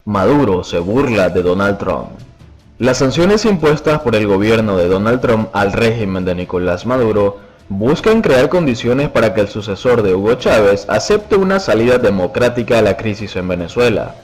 Maduro se burla de Donald Trump. Las sanciones impuestas por el gobierno de Donald Trump al régimen de Nicolás Maduro buscan crear condiciones para que el sucesor de Hugo Chávez acepte una salida democrática a la crisis en Venezuela.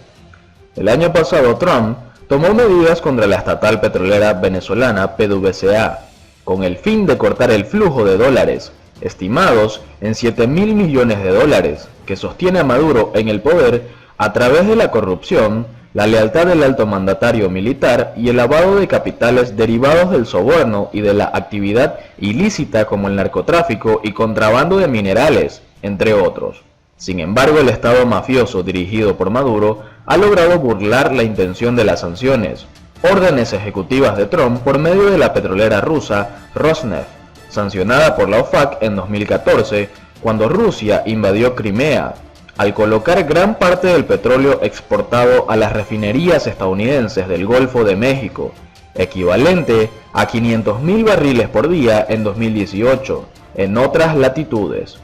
El año pasado Trump tomó medidas contra la estatal petrolera venezolana PDVSA, con el fin de cortar el flujo de dólares, estimados en 7.000 millones de dólares, que sostiene a Maduro en el poder a través de la corrupción, la lealtad del alto mandatario militar y el lavado de capitales derivados del soborno y de la actividad ilícita como el narcotráfico y contrabando de minerales, entre otros. Sin embargo, el Estado mafioso dirigido por Maduro ha logrado burlar la intención de las sanciones, órdenes ejecutivas de Trump por medio de la petrolera rusa Rosneft, sancionada por la OFAC en 2014, cuando Rusia invadió Crimea, al colocar gran parte del petróleo exportado a las refinerías estadounidenses del Golfo de México, equivalente a 500.000 barriles por día en 2018, en otras latitudes.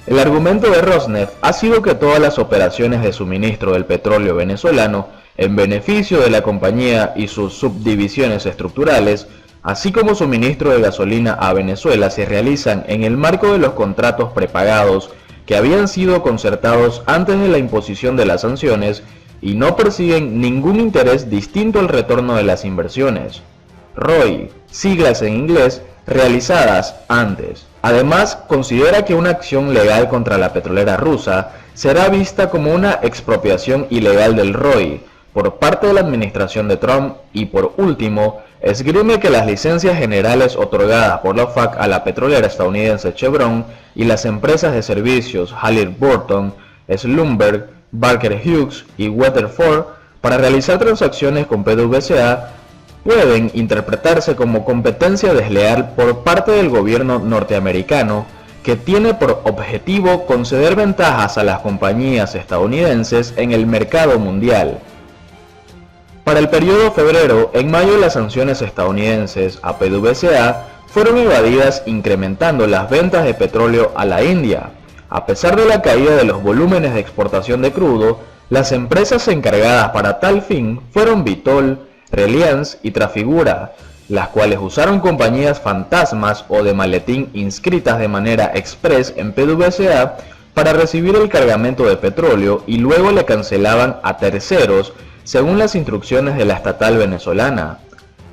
El argumento de Rosneft ha sido que todas las operaciones de suministro del petróleo venezolano en beneficio de la compañía y sus subdivisiones estructurales, así como suministro de gasolina a Venezuela, se realizan en el marco de los contratos prepagados que habían sido concertados antes de la imposición de las sanciones y no persiguen ningún interés distinto al retorno de las inversiones, ROI, siglas en inglés, realizadas antes. Además, considera que una acción legal contra la petrolera rusa será vista como una expropiación ilegal del ROI por parte de la administración de Trump y, por último, esgrime que las licencias generales otorgadas por la OFAC a la petrolera estadounidense Chevron y las empresas de servicios Halliburton, Schlumberger, Baker Hughes y Weatherford para realizar transacciones con PDVSA pueden interpretarse como competencia desleal por parte del gobierno norteamericano, que tiene por objetivo conceder ventajas a las compañías estadounidenses en el mercado mundial. Para el periodo febrero, en mayo las sanciones estadounidenses a PDVSA fueron evadidas, incrementando las ventas de petróleo a la India. A pesar de la caída de los volúmenes de exportación de crudo, las empresas encargadas para tal fin fueron Vitol, Reliance y Trafigura, las cuales usaron compañías fantasmas o de maletín inscritas de manera express en PDVSA para recibir el cargamento de petróleo y luego le cancelaban a terceros según las instrucciones de la estatal venezolana.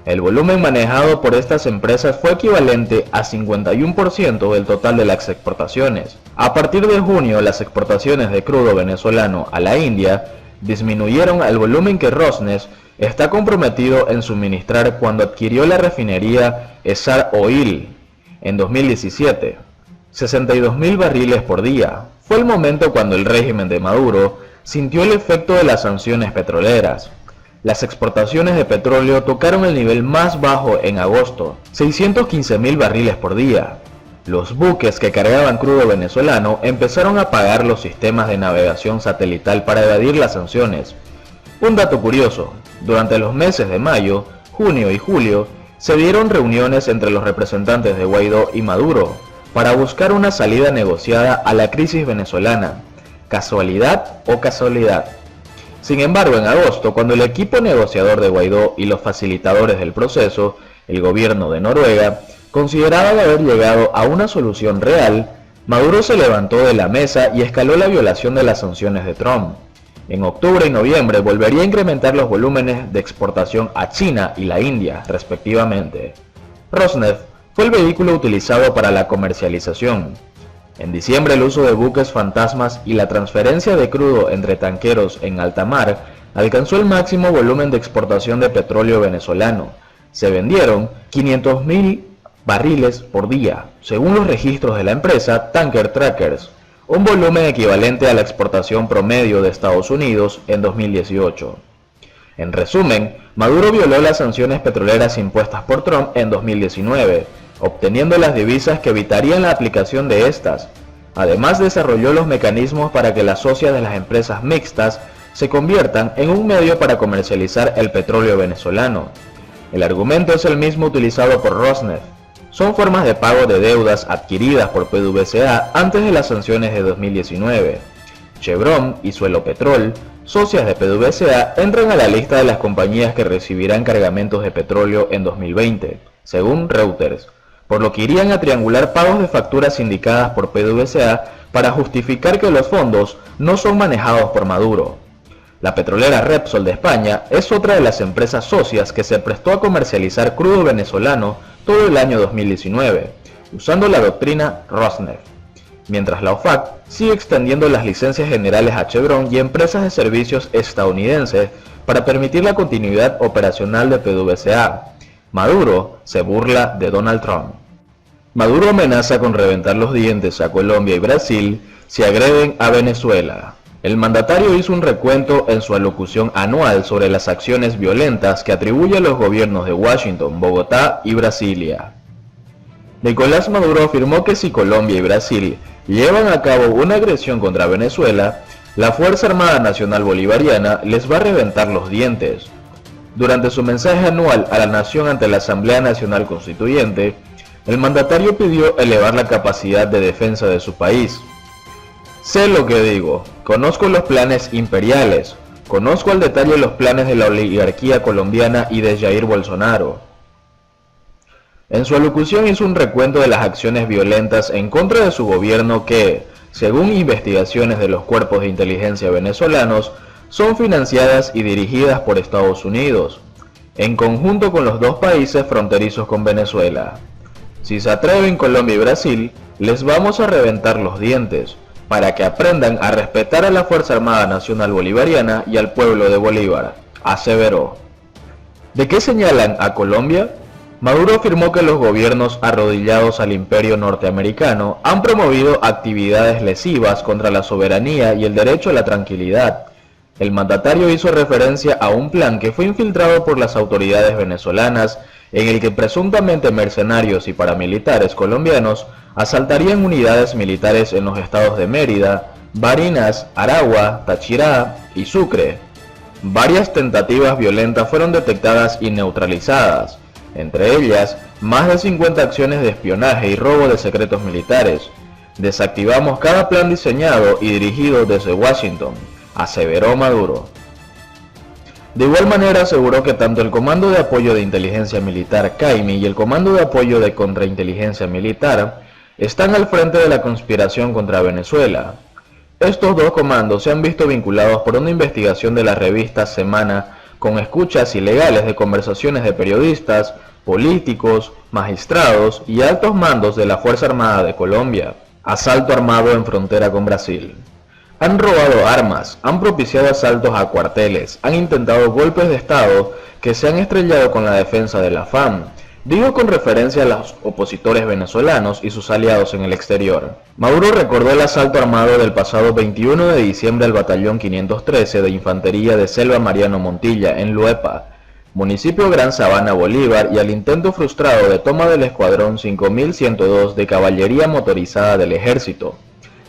El volumen manejado por estas empresas fue equivalente a 51% del total de las exportaciones. A partir de junio, las exportaciones de crudo venezolano a la India disminuyeron al volumen que Rosneft está comprometido en suministrar cuando adquirió la refinería Essar Oil en 2017, 62.000 barriles por día. Fue el momento cuando el régimen de Maduro sintió el efecto de las sanciones petroleras. Las exportaciones de petróleo tocaron el nivel más bajo en agosto, 615.000 barriles por día. Los buques que cargaban crudo venezolano empezaron a apagar los sistemas de navegación satelital para evadir las sanciones. Un dato curioso: durante los meses de mayo, junio y julio, se dieron reuniones entre los representantes de Guaidó y Maduro para buscar una salida negociada a la crisis venezolana. ¿Casualidad o casualidad? Sin embargo, en agosto, cuando el equipo negociador de Guaidó y los facilitadores del proceso, el gobierno de Noruega, consideraban haber llegado a una solución real, Maduro se levantó de la mesa y escaló la violación de las sanciones de Trump. En octubre y noviembre volvería a incrementar los volúmenes de exportación a China y la India, respectivamente. Rosneft fue el vehículo utilizado para la comercialización. En diciembre, el uso de buques fantasmas y la transferencia de crudo entre tanqueros en alta mar alcanzó el máximo volumen de exportación de petróleo venezolano. Se vendieron 500.000 barriles por día, según los registros de la empresa Tanker Trackers, un volumen equivalente a la exportación promedio de Estados Unidos en 2018. En resumen, Maduro violó las sanciones petroleras impuestas por Trump en 2019, obteniendo las divisas que evitarían la aplicación de estas. Además, desarrolló los mecanismos para que las socias de las empresas mixtas se conviertan en un medio para comercializar el petróleo venezolano. El argumento es el mismo utilizado por Rosneft. Son formas de pago de deudas adquiridas por PDVSA antes de las sanciones de 2019. Chevron y Suelopetrol socias de PDVSA, entran a la lista de las compañías que recibirán cargamentos de petróleo en 2020, según Reuters, por lo que irían a triangular pagos de facturas indicadas por PDVSA para justificar que los fondos no son manejados por Maduro. La petrolera Repsol de España es otra de las empresas socias que se prestó a comercializar crudo venezolano todo el año 2019, usando la doctrina Rosneft, mientras la OFAC sigue extendiendo las licencias generales a Chevron y empresas de servicios estadounidenses para permitir la continuidad operacional de PDVSA. Maduro se burla de Donald Trump. Maduro amenaza con reventar los dientes a Colombia y Brasil si agreden a Venezuela. El mandatario hizo un recuento en su alocución anual sobre las acciones violentas que atribuye a los gobiernos de Washington, Bogotá y Brasilia. Nicolás Maduro afirmó que si Colombia y Brasil llevan a cabo una agresión contra Venezuela, la Fuerza Armada Nacional Bolivariana les va a reventar los dientes. Durante su mensaje anual a la nación ante la Asamblea Nacional Constituyente, el mandatario pidió elevar la capacidad de defensa de su país. Sé lo que digo, conozco los planes imperiales, conozco al detalle los planes de la oligarquía colombiana y de Jair Bolsonaro. En su alocución hizo un recuento de las acciones violentas en contra de su gobierno que, según investigaciones de los cuerpos de inteligencia venezolanos, son financiadas y dirigidas por Estados Unidos, en conjunto con los dos países fronterizos con Venezuela. Si se atreven Colombia y Brasil, les vamos a reventar los dientes, para que aprendan a respetar a la Fuerza Armada Nacional Bolivariana y al pueblo de Bolívar, aseveró. ¿De qué señalan a Colombia? Maduro afirmó que los gobiernos arrodillados al imperio norteamericano han promovido actividades lesivas contra la soberanía y el derecho a la tranquilidad. El mandatario hizo referencia a un plan que fue infiltrado por las autoridades venezolanas en el que presuntamente mercenarios y paramilitares colombianos asaltarían unidades militares en los estados de Mérida, Barinas, Aragua, Táchira y Sucre. Varias tentativas violentas fueron detectadas y neutralizadas, entre ellas más de 50 acciones de espionaje y robo de secretos militares. Desactivamos cada plan diseñado y dirigido desde Washington, aseveró Maduro. De igual manera aseguró que tanto el Comando de Apoyo de Inteligencia Militar CAIMI y el Comando de Apoyo de Contrainteligencia Militar están al frente de la conspiración contra Venezuela. Estos dos comandos se han visto vinculados por una investigación de la revista Semana con escuchas ilegales de conversaciones de periodistas, políticos, magistrados y altos mandos de la Fuerza Armada de Colombia. Asalto armado en frontera con Brasil. Han robado armas, han propiciado asaltos a cuarteles, han intentado golpes de Estado que se han estrellado con la defensa de la FAM. Digo con referencia a los opositores venezolanos y sus aliados en el exterior. Maduro recordó el asalto armado del pasado 21 de diciembre al batallón 513 de Infantería de Selva Mariano Montilla en Luepa, municipio Gran Sabana, Bolívar, y al intento frustrado de toma del escuadrón 5102 de Caballería Motorizada del Ejército,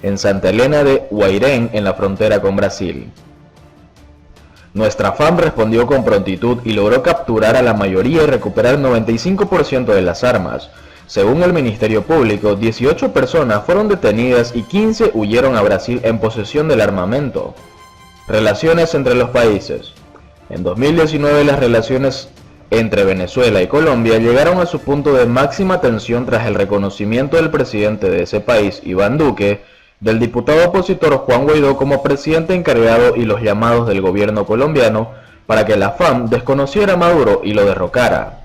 en Santa Elena de Guairén, en la frontera con Brasil. Nuestra FAM respondió con prontitud y logró capturar a la mayoría y recuperar 95% de las armas. Según el Ministerio Público, 18 personas fueron detenidas y 15 huyeron a Brasil en posesión del armamento. Relaciones entre los países. En 2019 las relaciones entre Venezuela y Colombia llegaron a su punto de máxima tensión tras el reconocimiento del presidente de ese país, Iván Duque, del diputado opositor Juan Guaidó como presidente encargado y los llamados del gobierno colombiano para que la FAM desconociera a Maduro y lo derrocara.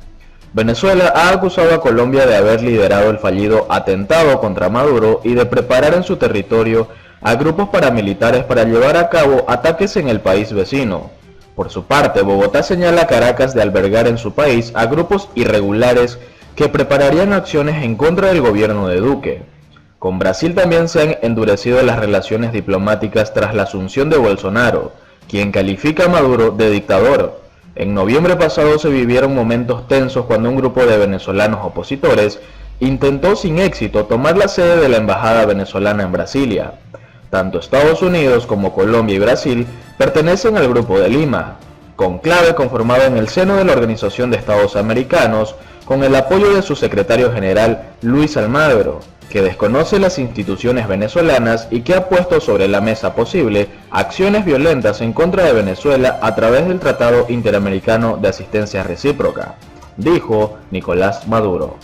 Venezuela ha acusado a Colombia de haber liderado el fallido atentado contra Maduro y de preparar en su territorio a grupos paramilitares para llevar a cabo ataques en el país vecino. Por su parte, Bogotá señala a Caracas de albergar en su país a grupos irregulares que prepararían acciones en contra del gobierno de Duque. Con Brasil también se han endurecido las relaciones diplomáticas tras la asunción de Bolsonaro, quien califica a Maduro de dictador. En noviembre pasado se vivieron momentos tensos cuando un grupo de venezolanos opositores intentó sin éxito tomar la sede de la embajada venezolana en Brasilia. Tanto Estados Unidos como Colombia y Brasil pertenecen al Grupo de Lima, conclave conformado en el seno de la Organización de Estados Americanos, con el apoyo de su secretario general Luis Almagro, que desconoce las instituciones venezolanas y que ha puesto sobre la mesa posible acciones violentas en contra de Venezuela a través del Tratado Interamericano de Asistencia Recíproca, dijo Nicolás Maduro.